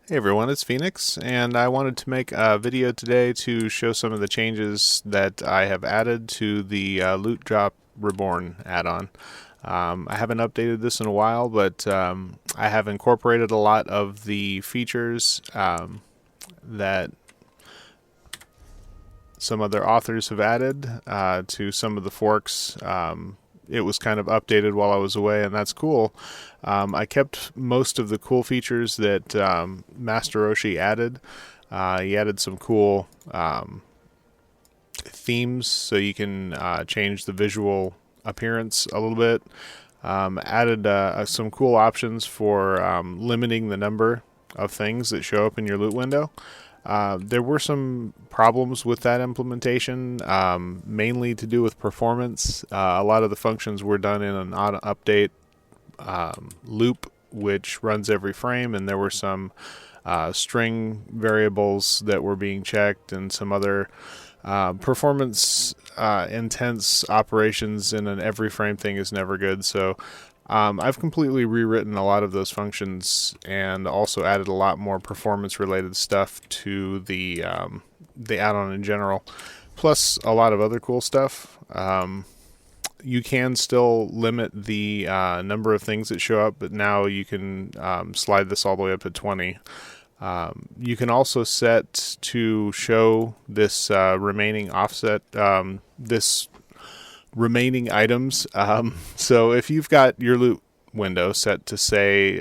Hey everyone, it's Phinix, and I wanted to make a video today to show some of the changes that I have added to the LootDrop Reborn add-on. I haven't updated this in a while, but I have incorporated a lot of the features that some other authors have added to some of the forks. It was kind of updated while I was away, and that's cool. I kept most of the cool features that Master Roshi added. He added some cool themes, so you can change the visual appearance a little bit. Added some cool options for limiting the number of things that show up in your loot window. There were some problems with that implementation, mainly to do with performance. A lot of the functions were done in an auto update loop, which runs every frame, and there were some string variables that were being checked and some other performance intense operations in an every frame thing is never good. So I've completely rewritten a lot of those functions and also added a lot more performance related stuff to the add-on in general, plus a lot of other cool stuff. You can still limit the number of things that show up, but now you can slide this all the way up to 20. You can also set to show this remaining offset, this remaining items. So if you've got your loot window set to say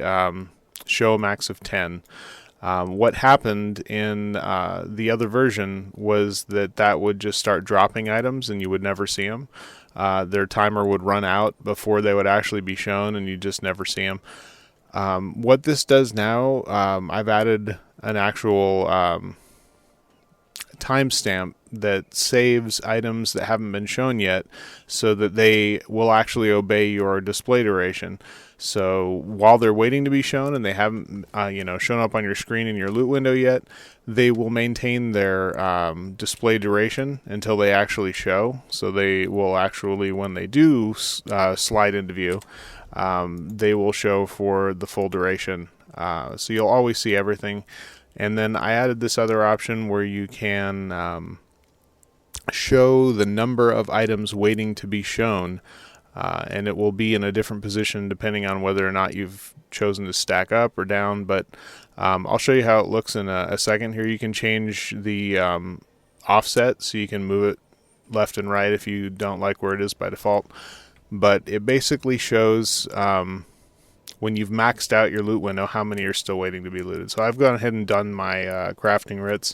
show a max of 10, what happened in the other version was that would just start dropping items and you would never see them. Their timer would run out before they would actually be shown, and you just never see them. What this does now, I've added an actual timestamp that saves items that haven't been shown yet, so that they will actually obey your display duration. So while they're waiting to be shown and they haven't shown up on your screen in your loot window yet, they will maintain their display duration until they actually show. So they will actually, when they do slide into view, they will show for the full duration. So you'll always see everything. And then I added this other option where you can show the number of items waiting to be shown, and it will be in a different position depending on whether or not you've chosen to stack up or down. But I'll show you how it looks in a second. Here you can change the offset, so you can move it left and right if you don't like where it is by default. But it basically shows when you've maxed out your loot window how many are still waiting to be looted. So I've gone ahead and done my crafting writs.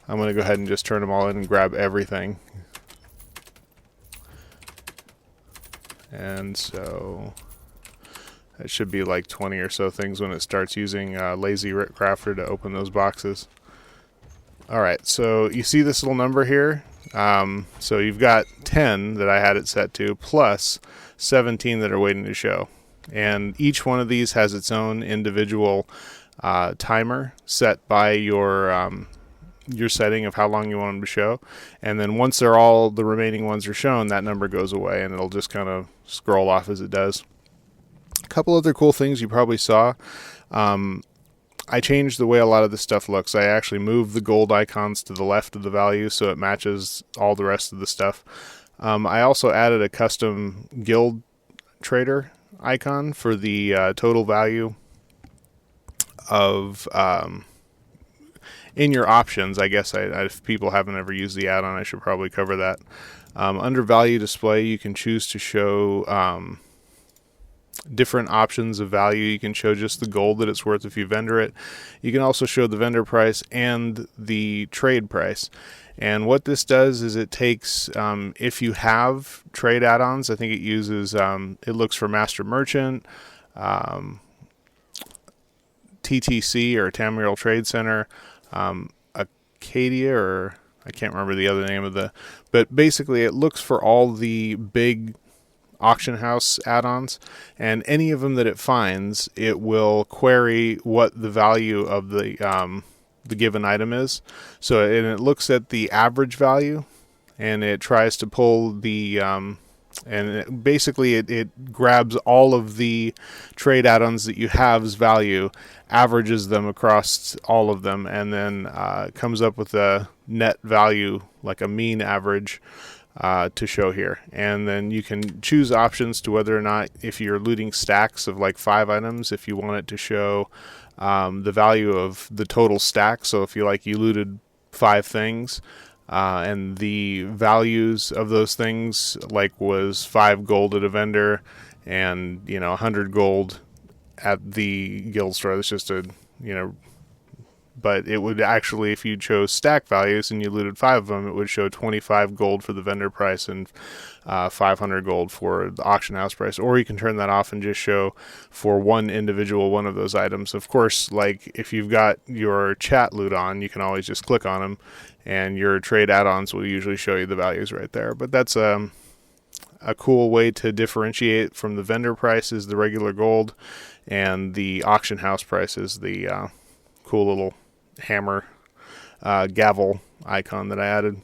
I'm going to go ahead and just turn them all in and grab everything. And so it should be like 20 or so things when it starts using Lazy Writ Crafter to open those boxes. Alright, so you see this little number here? So you've got 10 that I had it set to, plus 17 that are waiting to show. And each one of these has its own individual timer set by your setting of how long you want them to show. And then once they're all, the remaining ones are shown, that number goes away and it'll just kind of scroll off as it does. A couple other cool things you probably saw. I changed the way a lot of this stuff looks. I actually moved the gold icons to the left of the value so it matches all the rest of the stuff. I also added a custom guild trader icon for the total value of in your options. I guess if people haven't ever used the add-on, I should probably cover that. Under value display, you can choose to show different options of value. You can show just the gold that it's worth if you vendor it. You can also show the vendor price and the trade price. And what this does is it takes, if you have trade add-ons, I think it uses, it looks for Master Merchant, TTC or Tamriel Trade Center, Acadia, or I can't remember the other name of but basically it looks for all the big auction house add-ons, and any of them that it finds, it will query what the value of the given item is. So and it looks at the average value, and it tries to pull the And basically it grabs all of the trade add-ons that you have's value, averages them across all of them, and then comes up with a net value, like a mean average, to show here. And then you can choose options to whether or not, if you're looting stacks of like 5 items, if you want it to show the value of the total stack. So if you looted 5 things, and the values of those things was 5 gold at a vendor and 100 gold at the guild store. That's just but it would actually, if you chose stack values and you looted 5 of them, it would show 25 gold for the vendor price and 500 gold for the auction house price. Or you can turn that off and just show for one individual one of those items. Of course, if you've got your chat loot on, you can always just click on them and your trade add-ons will usually show you the values right there. But that's a cool way to differentiate from the vendor price is the regular gold, and the auction house price is the cool little hammer gavel icon that I added.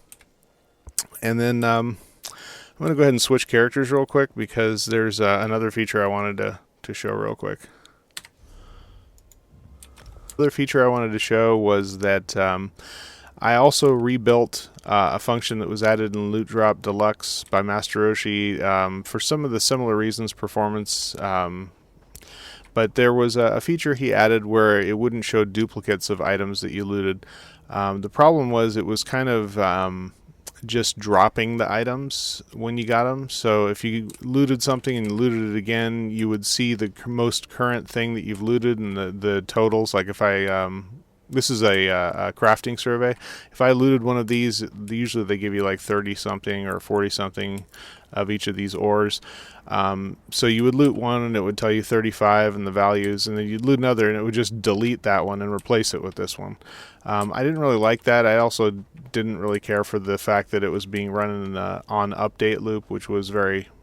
And then I'm going to go ahead and switch characters real quick because there's another feature I wanted to show real quick. The other feature I wanted to show was that I also rebuilt a function that was added in LootDrop Deluxe by Master Roshi for some of the similar reasons, performance. But there was a feature he added where it wouldn't show duplicates of items that you looted. The problem was it was kind of just dropping the items when you got them. So if you looted something and looted it again, you would see the most current thing that you've looted and the totals. Like if I... this is a crafting survey. If I looted one of these, usually they give you like 30-something or 40-something of each of these ores. So you would loot one and it would tell you 35 and the values, and then you'd loot another and it would just delete that one and replace it with this one. I didn't really like that. I also didn't really care for the fact that it was being run in an on update loop, which was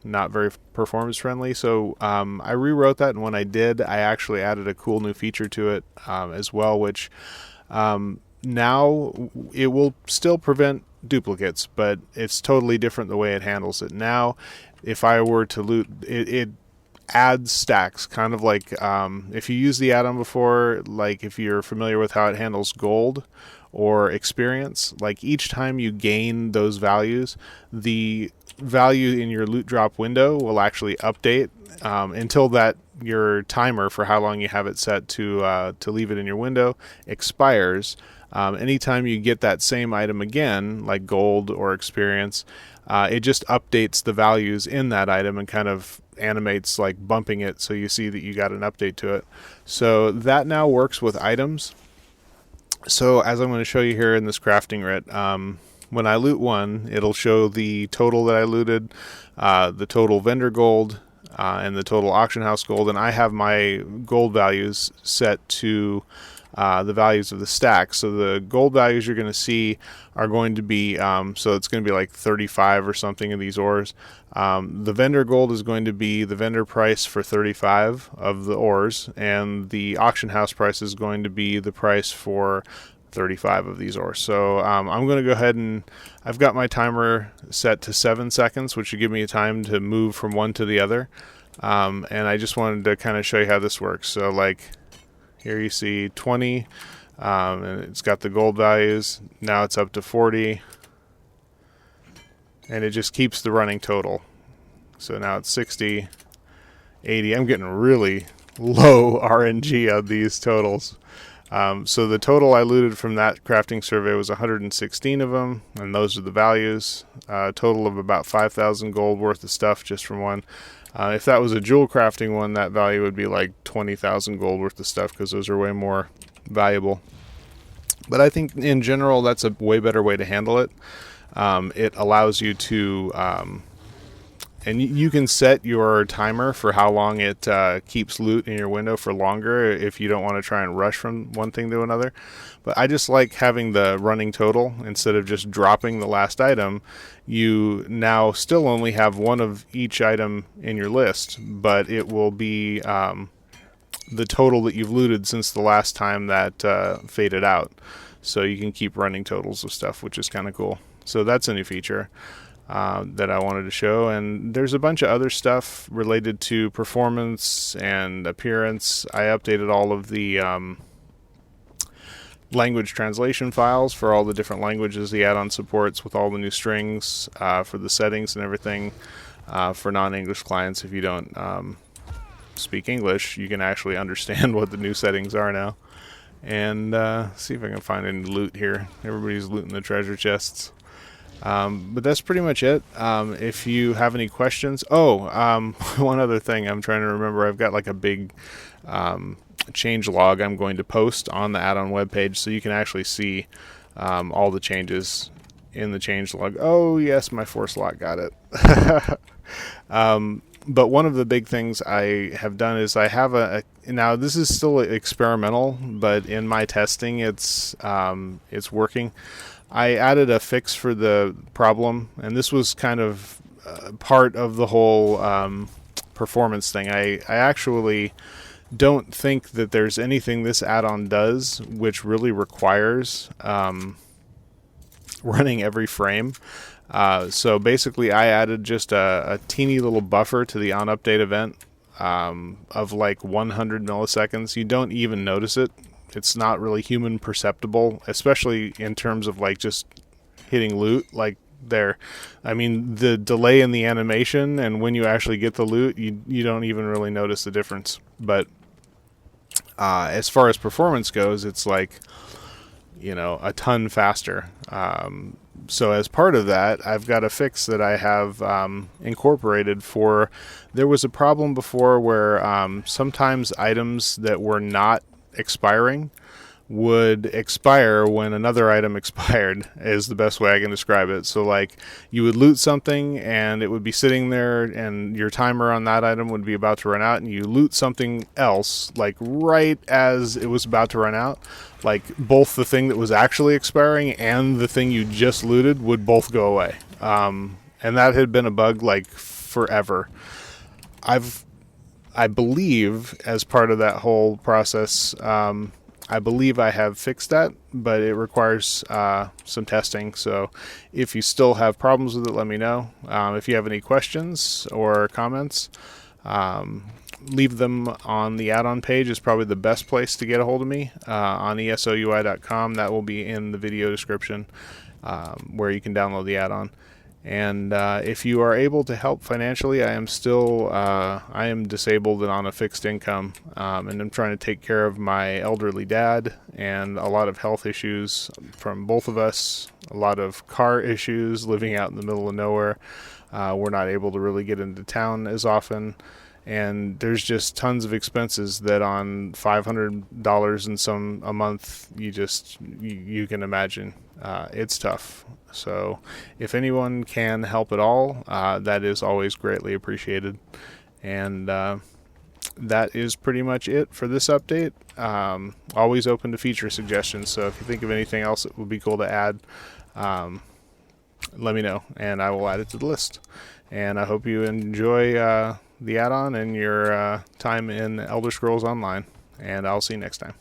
not very performance friendly. So I rewrote that, and when I did, I actually added a cool new feature to it as well, which now it will still prevent duplicates, but it's totally different the way it handles it. Now, if I were to loot, it adds stacks, kind of like if you use the add-on before, like if you're familiar with how it handles gold or experience, like each time you gain those values, the value in your loot drop window will actually update until that your timer for how long you have it set to leave it in your window expires. Anytime you get that same item again, like gold or experience, it just updates the values in that item and kind of animates like bumping it so you see that you got an update to it. So that now works with items. So as I'm going to show you here in this crafting writ, when I loot one, it'll show the total that I looted, the total vendor gold, and the total auction house gold, and I have my gold values set to the values of the stack. So the gold values you're going to see are going to be, so it's going to be like 35 or something of these ores. The vendor gold is going to be the vendor price for 35 of the ores, and the auction house price is going to be the price for 35 of these ores. So I'm going to go ahead and I've got my timer set to 7 seconds, which will give me a time to move from one to the other. And I just wanted to kind of show you how this works. So like here you see 20, and it's got the gold values. Now it's up to 40, and it just keeps the running total. So now it's 60, 80. I'm getting really low RNG on these totals. So the total I looted from that crafting survey was 116 of them, and those are the values. Total of about 5,000 gold worth of stuff just from one. If that was a jewel crafting one, that value would be like 20,000 gold worth of stuff because those are way more valuable. But I think in general that's a way better way to handle it. It allows you to... and you can set your timer for how long it keeps loot in your window for longer if you don't want to try and rush from one thing to another. But I just like having the running total instead of just dropping the last item. You now still only have one of each item in your list, but it will be the total that you've looted since the last time that faded out. So you can keep running totals of stuff, which is kind of cool. So that's a new feature. that I wanted to show, and there's a bunch of other stuff related to performance and appearance. I updated all of the language translation files for all the different languages the add-on supports, with all the new strings for the settings and everything. For non-English clients, if you don't speak English, you can actually understand what the new settings are now. And see if I can find any loot here. Everybody's looting the treasure chests. But that's pretty much it. If you have any questions... one other thing I'm trying to remember. I've got like a big change log I'm going to post on the add-on webpage, so you can actually see all the changes in the change log. Oh yes, my force lock got it. But one of the big things I have done is I have now this is still experimental, but in my testing it's working. I added a fix for the problem, and this was kind of part of the whole performance thing. I actually don't think that there's anything this add-on does which really requires running every frame. So basically I added just a teeny little buffer to the onUpdate event of like 100 milliseconds. You don't even notice it. It's not really human perceptible, especially in terms of like just hitting loot. Like I mean, the delay in the animation and when you actually get the loot, you don't even really notice the difference. But as far as performance goes, it's like, a ton faster. So as part of that, I've got a fix that I have incorporated for... There was a problem before where sometimes items that were not expiring would expire when another item expired, is the best way I can describe it. So like you would loot something and it would be sitting there and your timer on that item would be about to run out, and you loot something else like right as it was about to run out. Like both the thing that was actually expiring and the thing you just looted would both go away. And that had been a bug like forever. I believe as part of that whole process, I believe I have fixed that, but it requires some testing. So if you still have problems with it, let me know. If you have any questions or comments, leave them on the add-on page. Is probably the best place to get a hold of me, on ESOUI.com. That will be in the video description, where you can download the add-on. And if you are able to help financially, I am disabled and on a fixed income, and I'm trying to take care of my elderly dad and a lot of health issues from both of us, a lot of car issues, living out in the middle of nowhere. We're not able to really get into town as often, and there's just tons of expenses that on $500 and some a month, you can imagine. It's tough. So if anyone can help at all, that is always greatly appreciated. And that is pretty much it for this update. Always open to feature suggestions, so if you think of anything else that would be cool to add, let me know and I will add it to the list. And I hope you enjoy the add-on and your time in Elder Scrolls Online, and I'll see you next time.